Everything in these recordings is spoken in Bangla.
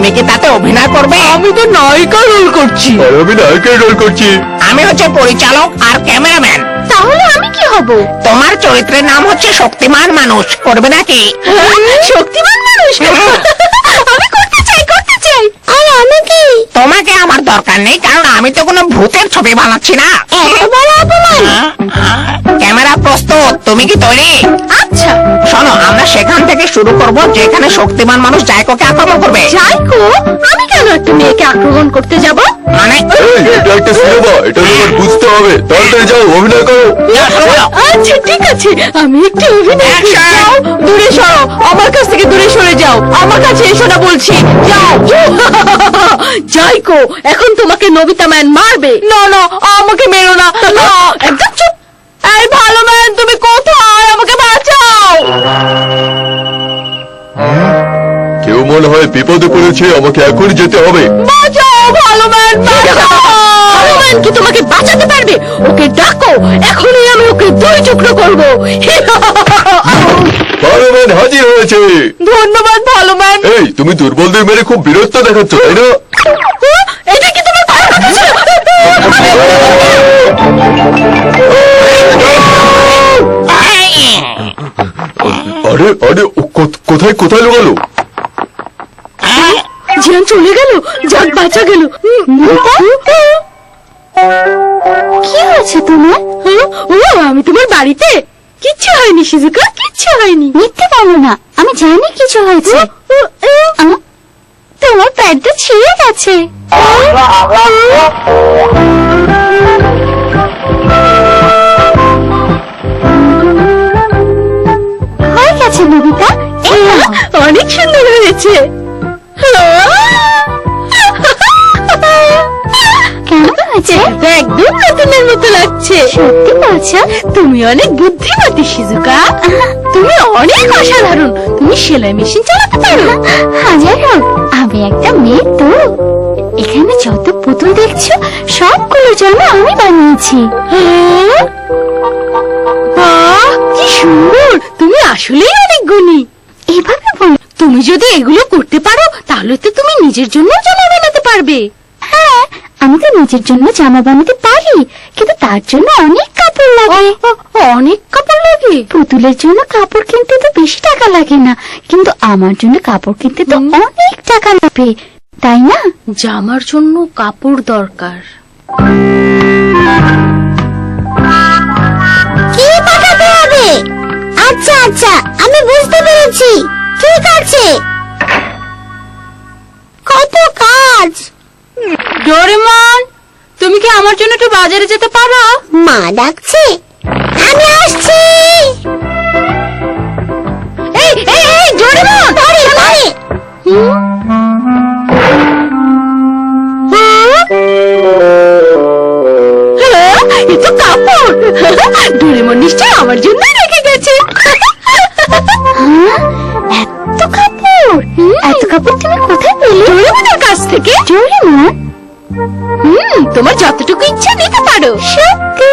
তুমি কি তাতে অভিনয় করবে? আমি তো নায়িকা রোল করছি। আমি নায়কের রোল করছি। আমি হচ্ছে পরিচালক আর ক্যামেরাম্যান। তাহলে আমি কি হব? তোমার চরিত্রের নাম হচ্ছে শক্তিমান মানুষ। করবে নাকি? শক্তিমান মানুষ? আমি করতে চাই, করতে চাই। আর আমি কি? তোমাকে আমার দরকার নেই, কারণ আমি তো কোনো ভূতের ছবি বানাচ্ছি না। এত বড় অপমান! ক্যামেরা প্রস্তুত, তুমি কি তৈরি? আচ্ছা। শোনো, আমরা সেখান থেকে শুরু করব যেখানে শক্তিমান মানুষ জায়কোকে আক্রমণ করবে। জাইকো? আমি কেন একটা মেয়েকে আক্রমণ করতে যাব? মানে এটা একটা সিনেমা, এটা তোমার বুঝতে হবে। তাড়াতাড়ি যাও, অভিনয় করো। আচ্ছা ঠিক আছে, আমি একটু অভিনয় করি। Action! যাও, দূরে সরো, আমার কাছ থেকে দূরে সরে যাও। আমার কাছে এসো না বলছি, যাও। জাইকো, এখন তোমাকে নোবিতা ম্যান মারবে। না না, আমাকে মেরো না। না, একদম চুপ। এই ভালো ম্যান, তুমি কোথায়? আমাকে বাঁচাও। কেউ মনে হয় বিপদে পড়েছে, আমাকে এখনই যেতে হবে। বাঁচাও ভালো ম্যান, বাঁচাও। ভালো ম্যান কি তোমাকে বাঁচাতে পারবে? ওকে ডাকো, এখনই আমি ওকে দুই টুকরো করবো। ভালো ম্যান হাজির হয়েছে। ধন্যবাদ ভালো ম্যান। এই, তুমি দুর্বলদের মেরে খুব বীরত্ব দেখাচ্ছ, তাই না? এটা কি তোমার ভালো কথা ছিল? আরে আরে, ও কোথায় কোথায় লুকালো? জিয়ান চলে গেল, যাক বাঁচা গেল। কি হয়েছে তোমার? ও, আমি তোমার বাড়িতে। কিচ্ছু হয়নি শিজুকা, কিচ্ছু হয়নি। মিথ্যে বলো না, আমি জানি কিছু হয়েছে। তোমার প্যান্টটা ছিঁড়ে গেছে। হয়ে গেছে নবিতা, অনেক সুন্দর হয়েছে। কেমন হয়েছে? একদম নতুনের মতো লাগছে। সত্যি বলছো? তুমি অনেক বুদ্ধিমতী শিজুকা। তুমি অনেক অসাধারণ। তুমি সেলাই মেশিন চালাতে পারো। হাজার হোক, আমি একটা মেয়ে তো। এখানে যত পুতুল দেখছো সবগুলোর জন্য আমি বানিয়েছি। বাহ, কি সুন্দর! তুমি আসলেই অনেক গুণী। এভাবে বল, তুমি যদি এগুলো করতে পারো তাহলে তো তুমি নিজের জন্য জামা বানাতে পারবে। হ্যাঁ, আমি তো নিজের জন্য জামা বানাতে পারি, কিন্তু তার জন্য অনেক কাপড় লাগে। অনেক কাপড় লাগে? পুতুলের জন্য কাপড় কিনতে তো বেশি টাকা লাগে না, কিন্তু আমার জন্য কাপড় কিনতে তো অনেক টাকা লাগবে, তাই না? জামার জন্য কাপড় দরকার। কি পাঠাতে হবে? আচ্ছা আচ্ছা, আমি বুঝতে পেরেছি। ঠিক আছে, কত কাজ। ডোরেমন, তুমি কি আমার জন্য একটু বাজারে যেতে পারো? মা ডাকছে, আমি আসছি। এই এই এই ডোরেমন, ধরে ধরে। এ তো কাপড়। ডোরেমন নিশ্চয় আমার জন্য রেখে গেছে। এত কাপড়, এত কাপড় তুমি কোথায় পেলে? ডোরেমনের কাছ থেকে। ডোরেমন? তোমার যতটুকু ইচ্ছা নিতে পারো। সত্যি?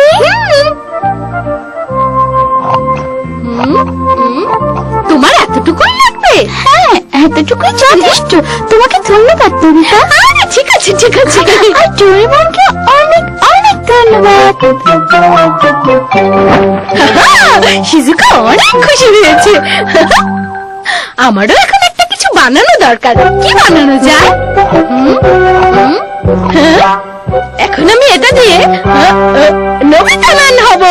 তোমার এতটুকুই লাগবে? হ্যাঁ, এতটুকুই যথেষ্ট। তোমাকে ধন্যবাদ নবিতা। আরে ঠিক আছে ঠিক আছে। আর ডোরেমনকে অনেক অনেক ধন্যবাদ। শিজুকা অনেক খুশি হয়েছে। আমারও এখন একটা কিছু বানানো দরকার। কি বানানো যায়? এখন আমি এটা দিয়ে নোবিতা ম্যান হব।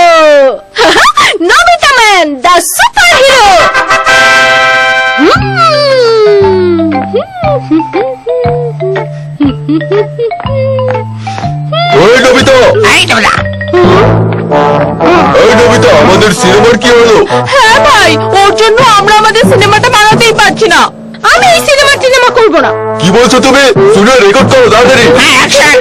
Nobita man, the super hero. ওই নবিতা, এই ডোলা, এই নবিতা, আমাদের সিনেমার কি হলো? হ্যাঁ ভাই, ওর জন্য আমরা আমাদের সিনেমাটা বানাতেই পারছি না। আমি এই সিনেমা করবো না। কি বলছো তুমি? শুনে রেকর্ড করো তাড়াতাড়ি। হ্যাঁ, অ্যাকশন।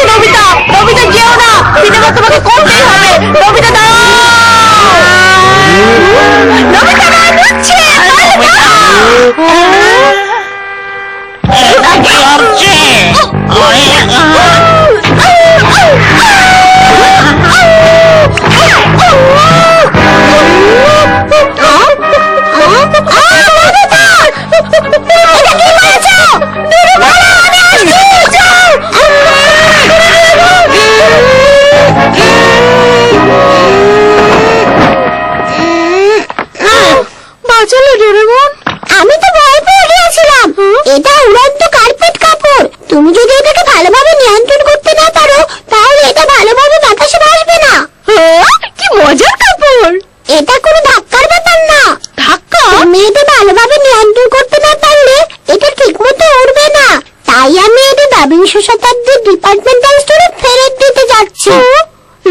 নবিতা, নবিতা যেও না, সিনেমা তোমাকে করতেই হবে। নবিতা দাও, নবিতা দাও, দিচ্ছে। এটা কি হচ্ছে?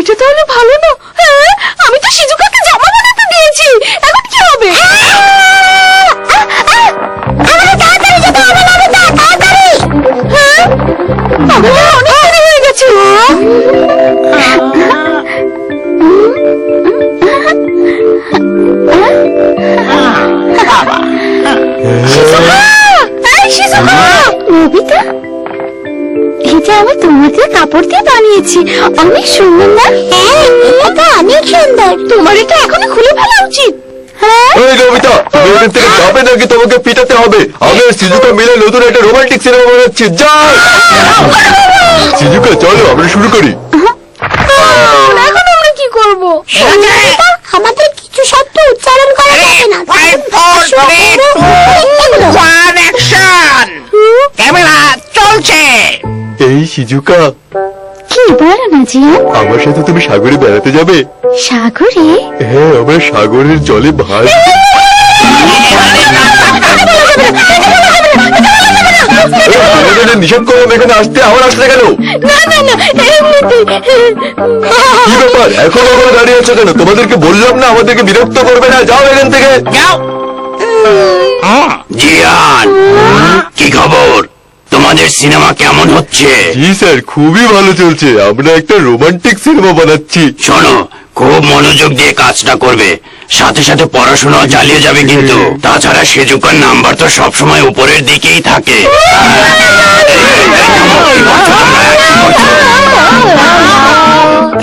এটা তাহলে ভালো না। হ্যাঁ, আমি তো শিজুকাকে জামা বানাতে দিয়েছি, এখন কি হবে? হ্যাঁ, আমাদের অনেক দেরি হয়ে গেছে। নবিতা, এটা আমি তোমাকে কাপড় দিয়ে বানিয়েছি, অনেক সুন্দর না? হ্যাঁ, এটা অনেক সুন্দর। তোমার এটা এখনই খুলে ফেলা উচিত। হ্যাঁ, এই নবিতা, তুমি এখান থেকে যাবে নাকি তোমাকে পিটাতে হবে? আমি আর সিজুকা মিলে নতুন একটা রোমান্টিক সিনেমা বানাচ্ছি, যাও! সিজুকা চলো আমরা শুরু করি। এখন আমরা কি করব? আমাদের কিছু শব্দ উচ্চারণ করা যাবে না। 5, 4, 3, 2, 1, অ্যাকশন! ক্যামেরা চলছে। এই সিজুকা, কি বলো না জিয়ান? আমার সাথে তুমি সাগরে বেড়াতে যাবে? সাগরে? হ্যাঁ, আমরা সাগরের জলে ভাস। নিষেধ করলাম এখানে আসতে, আবার আসলে কেন? না না না, এমনিতেই। কি ব্যাপার, এখন আবার দাঁড়িয়ে আছো কেন? তোমাদেরকে বললাম না আমাদেরকে বিরক্ত করবে না, যাও এখান থেকে। যাও। জিয়ান, কি খবর? তোমাদের সিনেমা কেমন হচ্ছে? জি স্যার, খুবই ভালো চলছে। আমরা একটা রোমান্টিক সিনেমা বানাচ্ছি। শোনো, খুব মনোযোগ দিয়ে কাজটা করবে, সাথে সাথে পড়াশোনা চালিয়ে যাবে কিন্তু। তাছাড়া সেজুকার নাম্বার তো সবসময় উপরের দিকেই থাকে।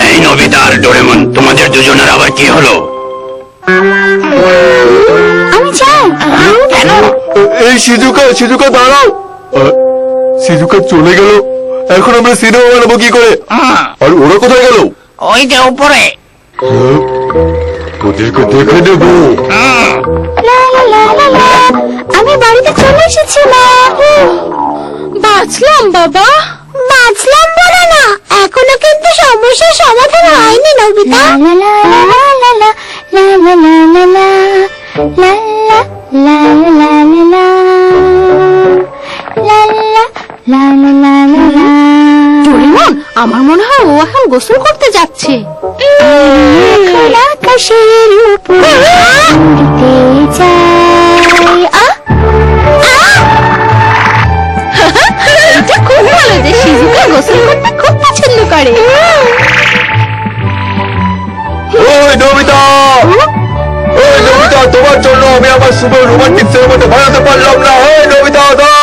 এই নবিতা আর ডোরেমন, তোমাদের দুজনের আবার কি হলো? আমি চাই। কেন? এই সিজুকা দাঁড়াও। সিজুকা চলে গেল, এখন আমরা সিনেমা বানাবো কি করে? আর ওরা কোথায় গেল? ওই যে উপরে। ওদেরকে দেখে নেবো। লা লা লা লা লা, আমি বাড়িতে চলে এসেছি মা। বাঁচলাম বাবা। বাঁচলাম বলো না, এখনো কিন্তু সমস্যার সমাধান হয়নি নবিতা। লা লা লা লা লা লা লা লা লা লা লা লা লা লা লা। ডোরেমন, আমার মনে হয় ও এখন গোসল করতে যাচ্ছে। আকাশের উপরে উড়তে যাই। এটা খুব ভালো যে শিজুকা গোসল করতে খুব পছন্দ করে। ওই নবিতা, তোমার জন্য আমি আমার সুপার রোমান্টিক সিনেমাটা বানাতে পারলাম না। ওই নবিতা দাও।